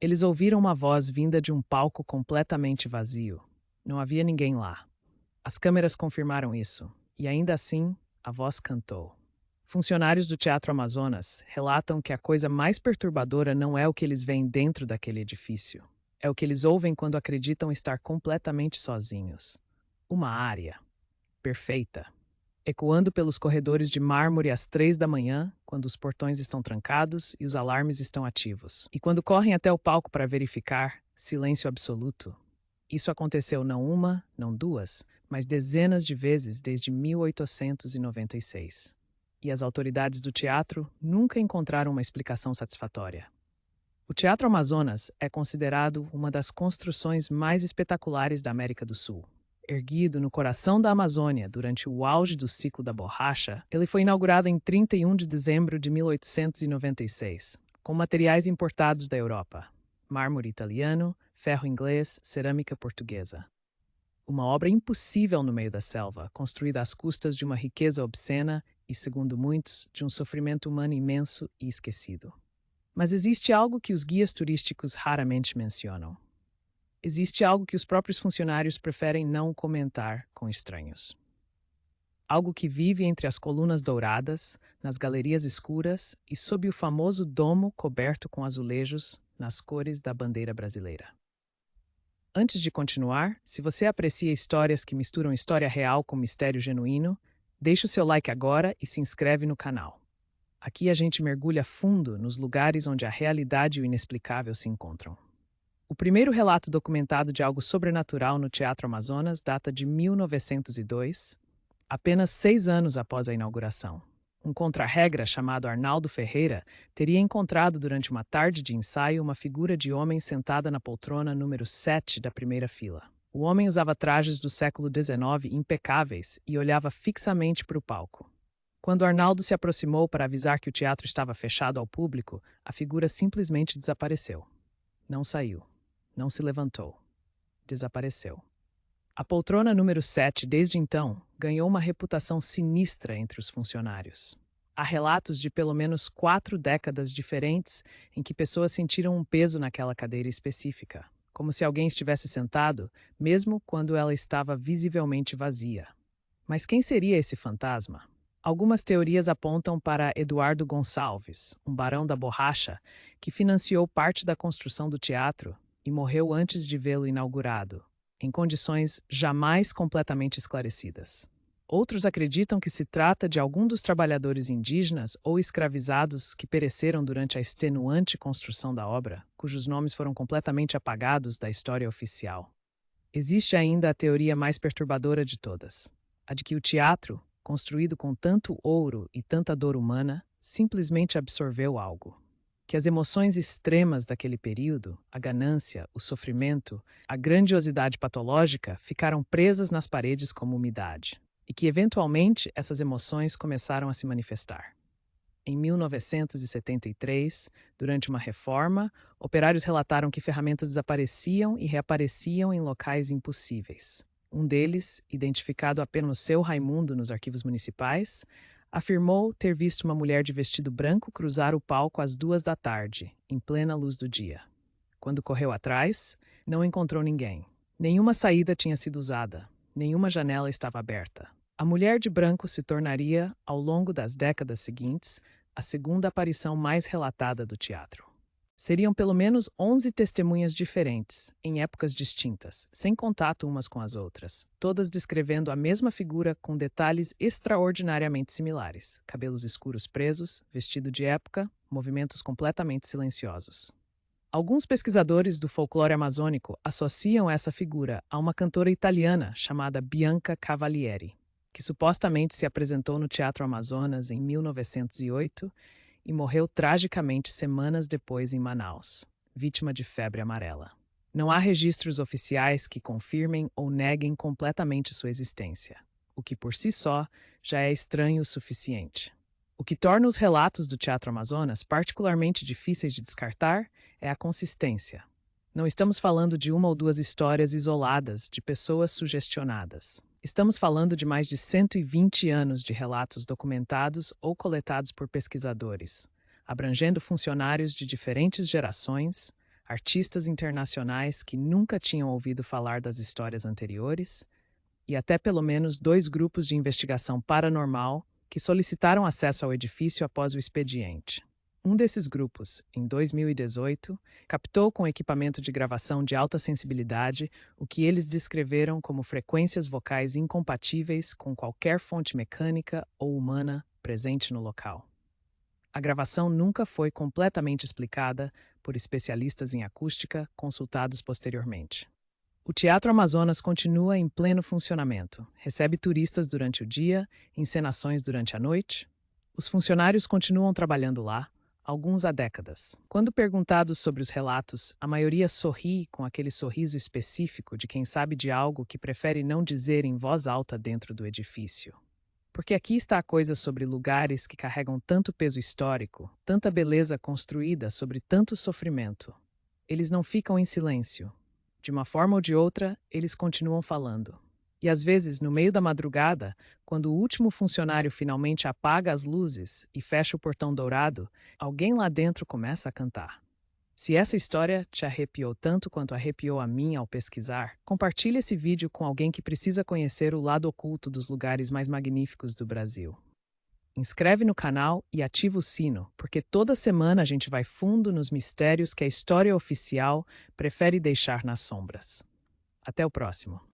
Eles ouviram uma voz vinda de um palco completamente vazio. Não havia ninguém lá. As câmeras confirmaram isso, e ainda assim, a voz cantou. Funcionários do Teatro Amazonas relatam que a coisa mais perturbadora não é o que eles veem dentro daquele edifício. É o que eles ouvem quando acreditam estar completamente sozinhos. Uma área perfeita, ecoando pelos corredores de mármore às 3 da manhã, quando os portões estão trancados e os alarmes estão ativos. E quando correm até o palco para verificar, silêncio absoluto. Isso aconteceu não uma, não duas, mas dezenas de vezes desde 1896. E as autoridades do teatro nunca encontraram uma explicação satisfatória. O Teatro Amazonas é considerado uma das construções mais espetaculares da América do Sul. Erguido no coração da Amazônia durante o auge do ciclo da borracha, ele foi inaugurado em 31 de dezembro de 1896, com materiais importados da Europa: mármore italiano, ferro inglês, cerâmica portuguesa. Uma obra impossível no meio da selva, construída às custas de uma riqueza obscena e, segundo muitos, de um sofrimento humano imenso e esquecido. Mas existe algo que os guias turísticos raramente mencionam. Existe algo que os próprios funcionários preferem não comentar com estranhos. Algo que vive entre as colunas douradas, nas galerias escuras e sob o famoso domo coberto com azulejos nas cores da bandeira brasileira. Antes de continuar, se você aprecia histórias que misturam história real com mistério genuíno, deixe o seu like agora e se inscreve no canal. Aqui a gente mergulha fundo nos lugares onde a realidade e o inexplicável se encontram. O primeiro relato documentado de algo sobrenatural no Teatro Amazonas data de 1902, apenas 6 anos após a inauguração. Um contra-regra chamado Arnaldo Ferreira teria encontrado durante uma tarde de ensaio uma figura de homem sentada na poltrona número 7 da primeira fila. O homem usava trajes do século XIX impecáveis e olhava fixamente para o palco. Quando Arnaldo se aproximou para avisar que o teatro estava fechado ao público, a figura simplesmente desapareceu. Não saiu. Não se levantou. Desapareceu. A poltrona número 7, desde então, ganhou uma reputação sinistra entre os funcionários. Há relatos de pelo menos 4 décadas diferentes em que pessoas sentiram um peso naquela cadeira específica, como se alguém estivesse sentado, mesmo quando ela estava visivelmente vazia. Mas quem seria esse fantasma? Algumas teorias apontam para Eduardo Gonçalves, um barão da borracha, que financiou parte da construção do teatro e morreu antes de vê-lo inaugurado, em condições jamais completamente esclarecidas. Outros acreditam que se trata de algum dos trabalhadores indígenas ou escravizados que pereceram durante a extenuante construção da obra, cujos nomes foram completamente apagados da história oficial. Existe ainda a teoria mais perturbadora de todas, a de que o teatro, construído com tanto ouro e tanta dor humana, simplesmente absorveu algo. Que as emoções extremas daquele período, a ganância, o sofrimento, a grandiosidade patológica, ficaram presas nas paredes como umidade. E que, eventualmente, essas emoções começaram a se manifestar. Em 1973, durante uma reforma, operários relataram que ferramentas desapareciam e reapareciam em locais impossíveis. Um deles, identificado apenas no seu Raimundo nos arquivos municipais, afirmou ter visto uma mulher de vestido branco cruzar o palco às 2 da tarde, em plena luz do dia. Quando correu atrás, não encontrou ninguém. Nenhuma saída tinha sido usada, nenhuma janela estava aberta. A mulher de branco se tornaria, ao longo das décadas seguintes, a segunda aparição mais relatada do teatro. Seriam pelo menos 11 testemunhas diferentes, em épocas distintas, sem contato umas com as outras, todas descrevendo a mesma figura com detalhes extraordinariamente similares: cabelos escuros presos, vestido de época, movimentos completamente silenciosos. Alguns pesquisadores do folclore amazônico associam essa figura a uma cantora italiana chamada Bianca Cavalieri, que supostamente se apresentou no Teatro Amazonas em 1908 e morreu tragicamente semanas depois em Manaus, vítima de febre amarela. Não há registros oficiais que confirmem ou neguem completamente sua existência, o que por si só já é estranho o suficiente. O que torna os relatos do Teatro Amazonas particularmente difíceis de descartar é a consistência. Não estamos falando de uma ou duas histórias isoladas de pessoas sugestionadas. Estamos falando de mais de 120 anos de relatos documentados ou coletados por pesquisadores, abrangendo funcionários de diferentes gerações, artistas internacionais que nunca tinham ouvido falar das histórias anteriores e até pelo menos 2 grupos de investigação paranormal que solicitaram acesso ao edifício após o expediente. Um desses grupos, em 2018, captou com equipamento de gravação de alta sensibilidade o que eles descreveram como frequências vocais incompatíveis com qualquer fonte mecânica ou humana presente no local. A gravação nunca foi completamente explicada por especialistas em acústica consultados posteriormente. O Teatro Amazonas continua em pleno funcionamento. Recebe turistas durante o dia, encenações durante a noite. Os funcionários continuam trabalhando lá, alguns há décadas. Quando perguntados sobre os relatos, a maioria sorri com aquele sorriso específico de quem sabe de algo que prefere não dizer em voz alta dentro do edifício. Porque aqui está a coisa sobre lugares que carregam tanto peso histórico, tanta beleza construída sobre tanto sofrimento. Eles não ficam em silêncio. De uma forma ou de outra, eles continuam falando. E às vezes, no meio da madrugada, quando o último funcionário finalmente apaga as luzes e fecha o portão dourado, alguém lá dentro começa a cantar. Se essa história te arrepiou tanto quanto arrepiou a mim ao pesquisar, compartilhe esse vídeo com alguém que precisa conhecer o lado oculto dos lugares mais magníficos do Brasil. Inscreve no canal e ativa o sino, porque toda semana a gente vai fundo nos mistérios que a história oficial prefere deixar nas sombras. Até o próximo.